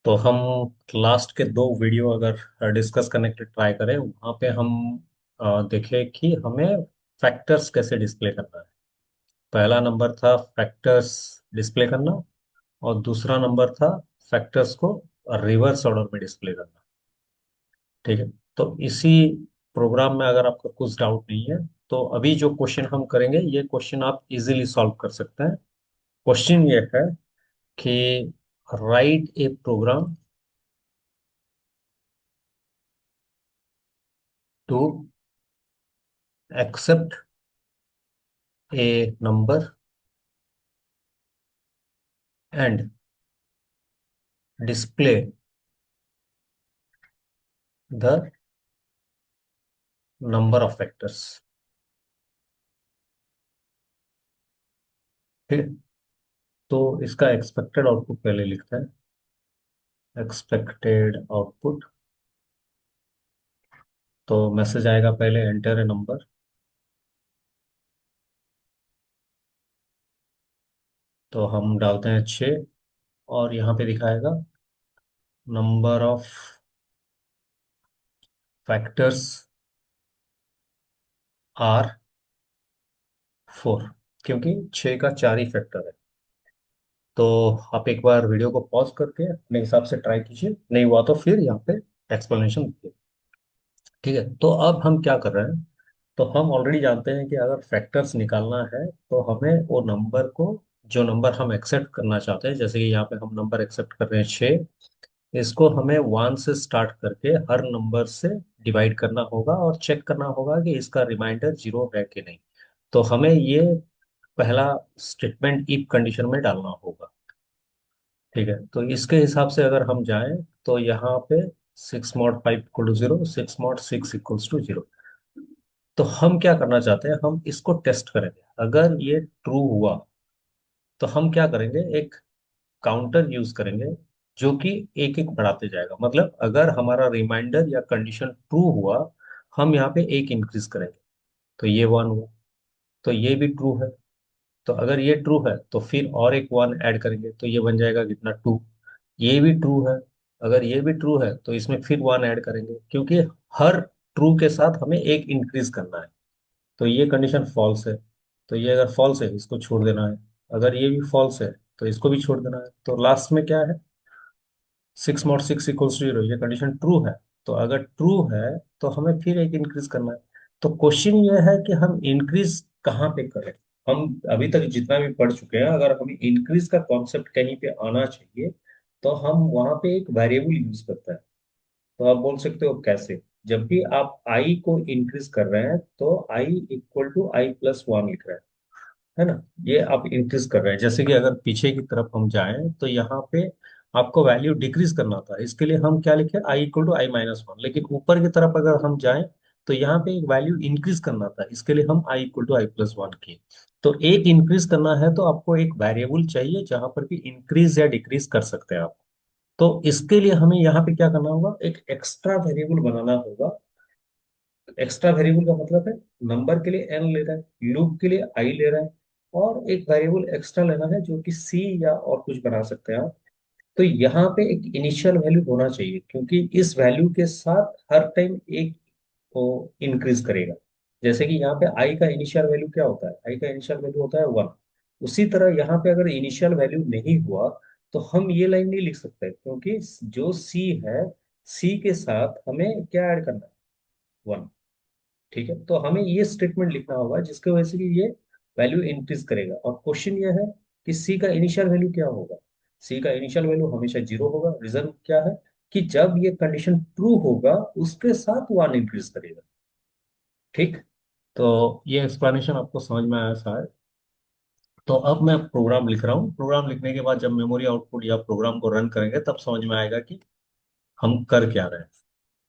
तो हम लास्ट के दो वीडियो अगर डिस्कस करने के लिए ट्राई करें, वहाँ पे हम देखें कि हमें फैक्टर्स कैसे डिस्प्ले करना है। पहला नंबर था फैक्टर्स डिस्प्ले करना, और दूसरा नंबर था फैक्टर्स को रिवर्स ऑर्डर में डिस्प्ले करना। ठीक है। तो इसी प्रोग्राम में अगर आपका कुछ डाउट नहीं है, तो अभी जो क्वेश्चन हम करेंगे ये क्वेश्चन आप इजीली सॉल्व कर सकते हैं। क्वेश्चन ये है कि write a program to accept a number and display the number of factors। ठीक है। तो इसका एक्सपेक्टेड आउटपुट पहले लिखते हैं। एक्सपेक्टेड आउटपुट, तो मैसेज आएगा पहले एंटर ए नंबर। तो हम डालते हैं 6, और यहाँ पे दिखाएगा नंबर ऑफ फैक्टर्स आर 4, क्योंकि 6 का 4 ही फैक्टर है। तो आप एक बार वीडियो को पॉज करके अपने हिसाब से ट्राई कीजिए, नहीं हुआ तो फिर यहाँ पे एक्सप्लेनेशन देखिए। ठीक है। तो अब हम क्या कर रहे हैं, तो हम ऑलरेडी जानते हैं कि अगर फैक्टर्स निकालना है तो हमें वो नंबर को, जो नंबर हम एक्सेप्ट करना चाहते हैं, जैसे कि यहाँ पे हम नंबर एक्सेप्ट कर रहे हैं 6, इसको हमें 1 से स्टार्ट करके हर नंबर से डिवाइड करना होगा और चेक करना होगा कि इसका रिमाइंडर 0 है कि नहीं। तो हमें ये पहला स्टेटमेंट इफ कंडीशन में डालना होगा। ठीक है। तो इसके हिसाब से अगर हम जाएं, तो यहाँ पे 6 mod 5 equal to 0, 6 mod 6 equals to 0। तो हम क्या करना चाहते हैं, हम इसको टेस्ट करेंगे। अगर ये ट्रू हुआ तो हम क्या करेंगे, एक काउंटर यूज करेंगे जो कि एक एक बढ़ाते जाएगा। मतलब अगर हमारा रिमाइंडर या कंडीशन ट्रू हुआ, हम यहाँ पे एक इंक्रीज करेंगे, तो ये 1 हुआ। तो ये भी ट्रू है, तो अगर ये ट्रू है तो फिर और एक 1 ऐड करेंगे, तो ये बन जाएगा कितना, 2। ये भी ट्रू है, अगर ये भी ट्रू है तो इसमें फिर 1 ऐड करेंगे, क्योंकि हर ट्रू के साथ हमें एक इंक्रीज करना है। तो ये कंडीशन फॉल्स है, तो ये अगर फॉल्स है इसको छोड़ देना है। अगर ये भी फॉल्स है तो इसको भी छोड़ देना है। तो लास्ट में क्या है, 6 मॉड 6 इक्वल्स टू 0, ये कंडीशन ट्रू है। तो अगर ट्रू है तो हमें फिर एक इंक्रीज करना है। तो क्वेश्चन ये है कि हम इंक्रीज कहाँ पे करें। हम अभी तक जितना भी पढ़ चुके हैं, अगर हमें इंक्रीज का कॉन्सेप्ट कहीं पे आना चाहिए, तो हम वहां पे एक वेरिएबल यूज करते हैं। तो आप बोल सकते हो कैसे। जब भी आप आई को इंक्रीज कर रहे हैं तो आई इक्वल टू आई प्लस 1 लिख रहे हैं, है ना। ये आप इंक्रीज कर रहे हैं। जैसे कि अगर पीछे की तरफ हम जाएं तो यहाँ पे आपको वैल्यू डिक्रीज करना था, इसके लिए हम क्या लिखे, आई इक्वल टू आई-1। लेकिन ऊपर की तरफ अगर हम जाएं तो यहाँ पे एक वैल्यू इंक्रीज करना था, इसके लिए हम आई इक्वल टू आई+1 किए। तो एक इंक्रीज करना है तो आपको एक वेरिएबल चाहिए जहां पर भी इंक्रीज या डिक्रीज कर सकते हैं आप। तो इसके लिए हमें यहाँ पे क्या करना होगा, एक एक्स्ट्रा वेरिएबल बनाना होगा। एक्स्ट्रा वेरिएबल का मतलब है, नंबर के लिए एन ले रहा है, लूप के लिए आई ले रहा है, और एक वेरिएबल एक्स्ट्रा लेना है जो कि सी या और कुछ बना सकते हैं आप। तो यहाँ पे एक इनिशियल वैल्यू होना चाहिए, क्योंकि इस वैल्यू के साथ हर टाइम एक को इंक्रीज करेगा। जैसे कि यहाँ पे आई का इनिशियल वैल्यू क्या होता है, आई का इनिशियल वैल्यू होता है 1। उसी तरह यहाँ पे अगर इनिशियल वैल्यू नहीं हुआ तो हम ये लाइन नहीं लिख सकते, क्योंकि जो सी है, सी के साथ हमें क्या ऐड करना है, 1। ठीक है। तो हमें ये स्टेटमेंट लिखना होगा जिसकी वजह से कि ये वैल्यू इंक्रीज करेगा। और क्वेश्चन ये है कि सी का इनिशियल वैल्यू क्या होगा। सी का इनिशियल वैल्यू हमेशा 0 होगा। रीजन क्या है, कि जब ये कंडीशन ट्रू होगा उसके साथ 1 इंक्रीज करेगा। ठीक। तो ये एक्सप्लेनेशन आपको समझ में आया शायद। तो अब मैं प्रोग्राम लिख रहा हूँ। प्रोग्राम लिखने के बाद जब मेमोरी आउटपुट या प्रोग्राम को रन करेंगे तब समझ में आएगा कि हम कर क्या रहे हैं।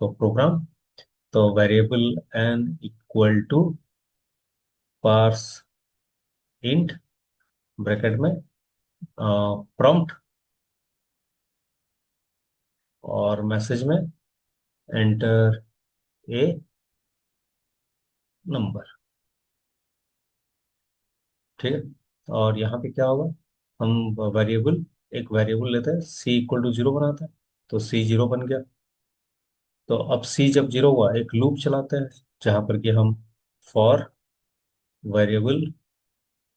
तो प्रोग्राम, तो variable N equal to parse int, bracket में प्रॉम्प्ट, और मैसेज में एंटर ए नंबर। ठीक है। और यहाँ पे क्या होगा, हम वेरिएबल, एक वेरिएबल लेते हैं सी इक्वल टू 0 बनाते हैं। तो सी जीरो बन गया। तो अब सी जब जीरो हुआ, एक लूप चलाते हैं जहां पर कि हम for variable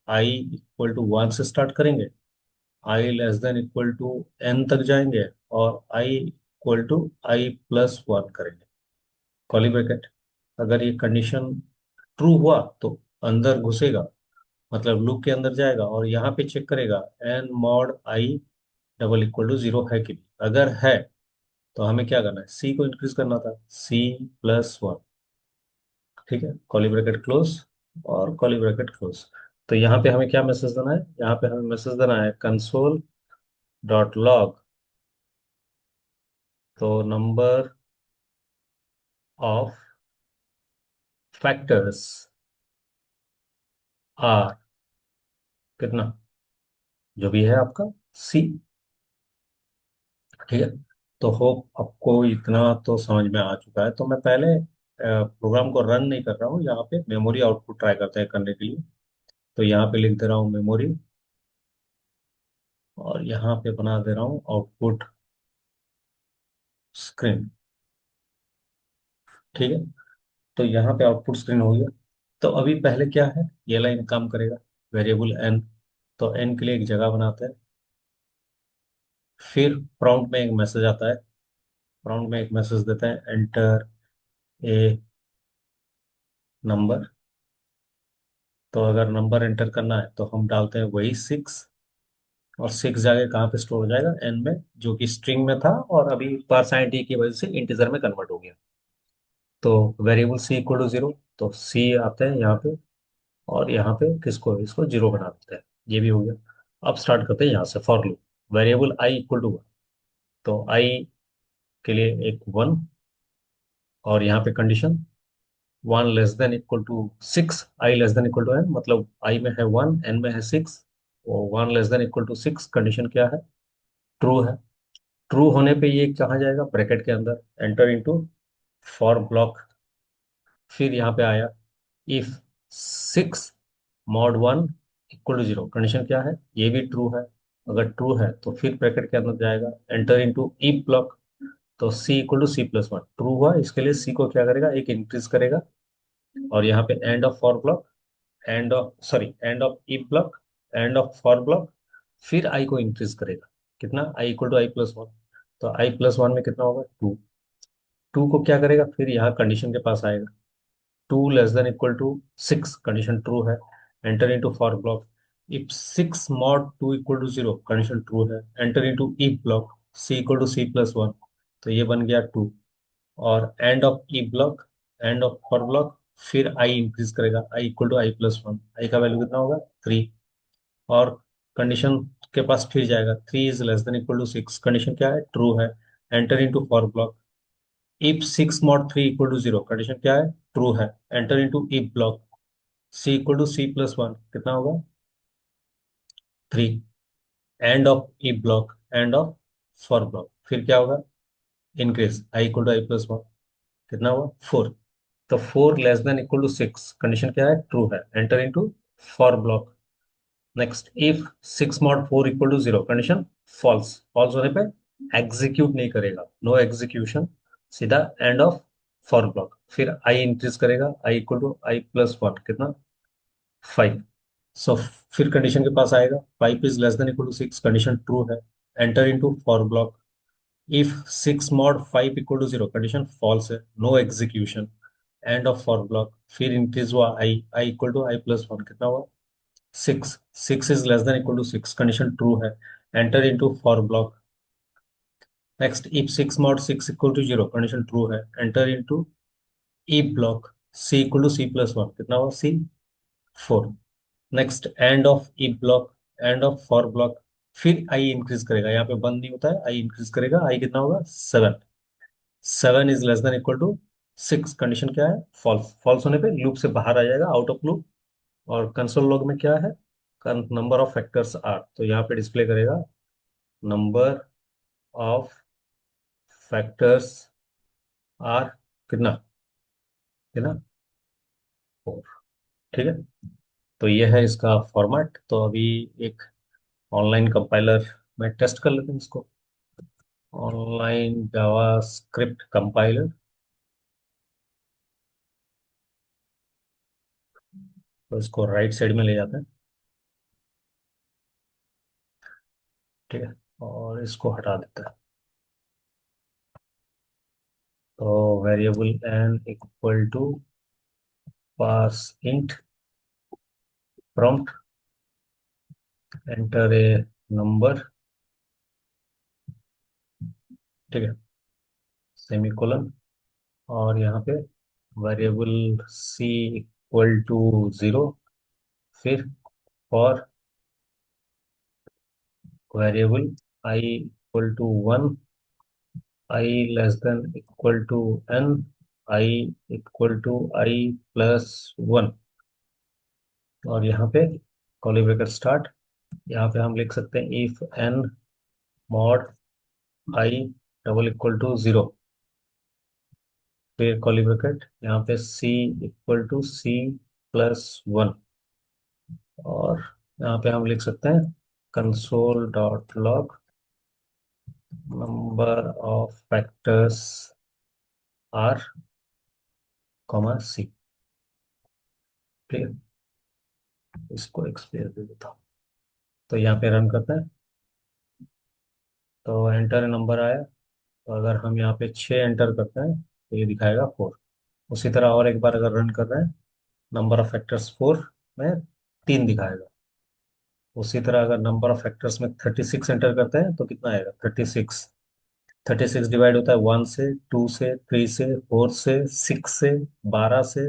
I equal to one से स्टार्ट करेंगे, i less than equal to n तक जाएंगे, और i equal to I plus one करेंगे, कॉली ब्रैकेट। अगर ये कंडीशन ट्रू हुआ तो अंदर घुसेगा, मतलब लूप के अंदर जाएगा और यहाँ पे चेक करेगा N mod I double equal to zero है कि नहीं। अगर है तो हमें क्या करना है, सी को इंक्रीज करना था, सी प्लस वन। ठीक है, कॉली ब्रैकेट क्लोज और कॉली ब्रैकेट क्लोज। तो यहाँ पे हमें क्या मैसेज देना है, यहाँ पे हमें मैसेज देना है कंसोल डॉट लॉग, तो नंबर ऑफ फैक्टर्स आर, कितना, जो भी है आपका सी। ठीक है, तो होप आपको इतना तो समझ में आ चुका है। तो मैं पहले प्रोग्राम को रन नहीं कर रहा हूँ, यहाँ पे मेमोरी आउटपुट ट्राई करते हैं करने के लिए। तो यहाँ पे लिख दे रहा हूँ मेमोरी, और यहाँ पे बना दे रहा हूँ आउटपुट स्क्रीन। ठीक है, तो यहाँ पे आउटपुट स्क्रीन हो गया। तो अभी पहले क्या है, ये लाइन काम करेगा, वेरिएबल एन। तो एन के लिए एक जगह बनाते हैं, फिर प्रॉम्प्ट में एक मैसेज आता है, प्रॉम्प्ट में एक मैसेज देते हैं एंटर ए नंबर। तो अगर नंबर एंटर करना है तो हम डालते हैं वही सिक्स, और सिक्स जाके कहाँ पे स्टोर हो जाएगा, एन में, जो कि स्ट्रिंग में था और अभी पारसाइट टी की वजह से इंटीजर में कन्वर्ट हो गया। तो variable C equal to zero, तो सी आते हैं यहाँ पे, और यहाँ पे किसको, इसको जीरो बना देते हैं। ये भी हो गया। अब स्टार्ट करते हैं यहाँ से for loop, variable I equal to one, तो आई के लिए एक वन, और यहाँ पे condition one less than equal to six, I less than equal to N, मतलब आई में है वन, एन में है सिक्स, वो one less than equal to six, condition क्या है, ट्रू है। ट्रू होने पे ये कहाँ जाएगा, ब्रैकेट के अंदर, एंटर इनटू फॉर ब्लॉक। फिर यहाँ पे आया if six mod one equal to zero, condition क्या है, ये भी ट्रू है। अगर ट्रू है तो फिर ब्रैकेट के अंदर जाएगा, एंटर इनटू इफ ब्लॉक। तो c equal to C plus one true हुआ, इसके लिए सी को क्या करेगा, एक इंक्रीज करेगा, और यहाँ पे end of for block, end of sorry end of if block, end of for block, फिर आई को इंक्रीज करेगा, कितना, i equal to I plus one. तो आई प्लस वन में कितना होगा, टू। टू को क्या करेगा, फिर यहाँ कंडीशन के पास आएगा, two less than equal to six, condition true है, enter into for block. If six mod two equal to zero, condition true है, enter into if block, C equal to C plus one, तो ये बन गया two. और end of if block, end of for block, फिर i increase करेगा, i equal to I plus one, i का value कितना होगा, थ्री। और कंडीशन के पास फिर जाएगा, three is less than equal to six, condition क्या है, ट्रू है, enter into for block. If six mod three equal to zero, condition क्या है, ट्रू है, enter into if block, C equal to C plus one, कितना होगा, three. End of if block, end of for block, फिर क्या होगा, increase, I equal to I plus one, कितना हुआ, फोर। तो four less than equal to six, condition क्या है, ट्रू है, enter into for block. Next if six mod four equal to zero, condition false, false होने पे execute नहीं करेगा, नो एग्जीक्यूशन, सीधा एंड ऑफ फॉर ब्लॉक, फिर आई इंक्रीज करेगा, i equal to I plus one, कितना, five. So फिर condition के पास आएगा, five is less than equal to six, condition true है, enter into for block. If six mod five equal to zero, condition false है, no execution, end of for block, फिर increase हुआ i, i equal to I plus one, कितना हुआ, six. Six is less than equal to six, condition true है, enter into for block. Next if six mod six equal to zero, condition true है, enter into if block, C equal to C plus one, कितना हुआ, c, four. Next end of if block, end of for block, फिर i increase करेगा, यहाँ पे बंद नहीं होता है, आई इंक्रीज करेगा, आई कितना होगा, seven. Seven is less than equal to six, condition क्या है, फॉल्स। फॉल्स होने पे लूप से बाहर आ जाएगा, आउट ऑफ लूप। और कंसोल लॉग में क्या है, नंबर ऑफ फैक्टर्स आर, तो यहाँ पे डिस्प्ले करेगा नंबर ऑफ फैक्टर्स आर, कितना, कितना, फोर। ठीक है, तो ये है इसका फॉर्मेट। तो अभी एक ऑनलाइन कंपाइलर में टेस्ट कर लेते हैं इसको। ऑनलाइन जावा स्क्रिप्ट कंपाइलर। तो इसको राइट साइड में ले जाते हैं। ठीक है, और इसको हटा देते हैं। तो variable N equal to pass int prompt enter a number. ठीक है, सेमीकोलन। और यहाँ पे वेरिएबल सी इक्वल टू 0। फिर for variable I equal to 1, I less than equal to N, I equal to I plus 1। और यहाँ पे curly bracket start. यहाँ पे हम लिख सकते हैं if n mod I double equal to 0। फिर कर्ली ब्रैकेट यहाँ पे c equal to C plus 1। और यहाँ पे हम लिख सकते हैं console dot log number of factors are comma c. ठीक है, इसको एक्सप्लेन दे देता हूँ। तो यहाँ पे रन करते हैं। तो एंटर नंबर आया। तो अगर हम यहाँ पे 6 एंटर करते हैं तो ये दिखाएगा 4। उसी तरह और एक बार अगर रन कर रहे हैं, नंबर ऑफ फैक्टर्स 4 में 3 दिखाएगा। उसी तरह अगर नंबर ऑफ फैक्टर्स में 36 एंटर करते हैं तो कितना आएगा? 36। 36 डिवाइड होता है 1 से, 2 से, 3 से, 4 से, 6 से, 12 से,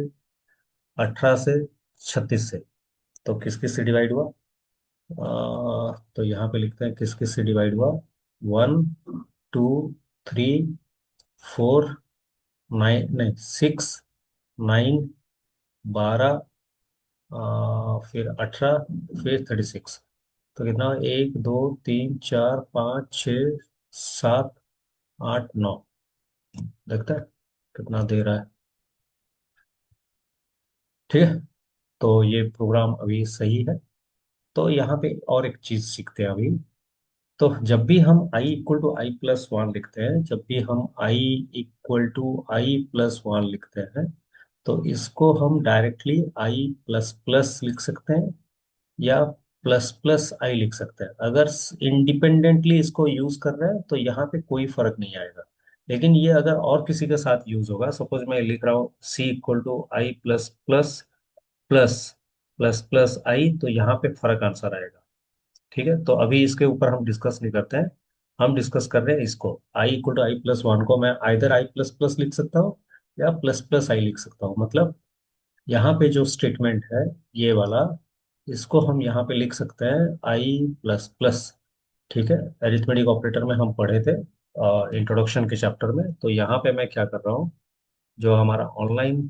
18 से, 36 से। तो किस किस से डिवाइड हुआ? तो यहाँ पे लिखते हैं किस किस से डिवाइड हुआ। 1, 2, 3, 4, 9, नहीं 6, 9, 12, फिर 18, फिर 36। तो कितना? 1, 2, 3, 4, 5, 6, 7, 8, 9। देखते हैं कितना दे रहा है। ठीक है, तो ये प्रोग्राम अभी सही है। तो यहाँ पे और एक चीज सीखते हैं अभी। तो जब भी हम i equal to I plus one लिखते हैं, जब भी हम i equal to I plus one लिखते हैं, तो इसको हम डायरेक्टली i प्लस प्लस लिख सकते हैं या प्लस प्लस आई लिख सकते हैं। अगर इंडिपेंडेंटली इसको यूज कर रहे हैं तो यहाँ पे कोई फर्क नहीं आएगा। लेकिन ये अगर और किसी के साथ यूज होगा, सपोज मैं लिख रहा हूँ c equal to I plus plus plus plus plus i, तो यहाँ पे फर्क आंसर आएगा। ठीक है, तो अभी इसके ऊपर हम डिस्कस नहीं करते हैं। हम डिस्कस कर रहे हैं इसको, i equal to I plus one को मैं आइदर आई प्लस प्लस लिख सकता हूँ या प्लस प्लस आई लिख सकता हूँ। मतलब यहाँ पे जो स्टेटमेंट है ये वाला, इसको हम यहाँ पे लिख सकते हैं आई प्लस प्लस। ठीक है, अरिथमेटिक ऑपरेटर में हम पढ़े थे इंट्रोडक्शन के चैप्टर में। तो यहाँ पे मैं क्या कर रहा हूँ, जो हमारा ऑनलाइन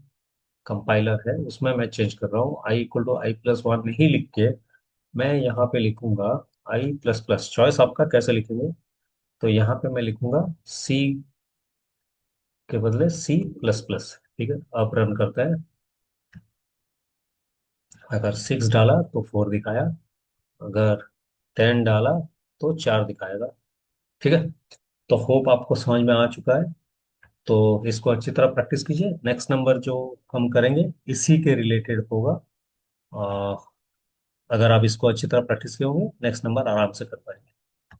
कंपाइलर है उसमें मैं चेंज कर रहा हूँ। I equal to I plus one नहीं लिख के मैं यहाँ पे लिखूंगा आई प्लस प्लस। चॉइस आपका कैसे लिखेंगे। तो यहाँ पे मैं लिखूंगा सी के बदले सी प्लस प्लस। ठीक है, अब रन करते हैं। अगर 6 डाला तो 4 दिखाया, अगर 10 डाला तो 4 दिखाएगा। ठीक है, तो होप आपको समझ में आ चुका है। तो इसको अच्छी तरह प्रैक्टिस कीजिए। नेक्स्ट नंबर जो हम करेंगे इसी के रिलेटेड होगा। अगर आप इसको अच्छी तरह प्रैक्टिस किए होंगे, नेक्स्ट नंबर आराम से कर पाएंगे।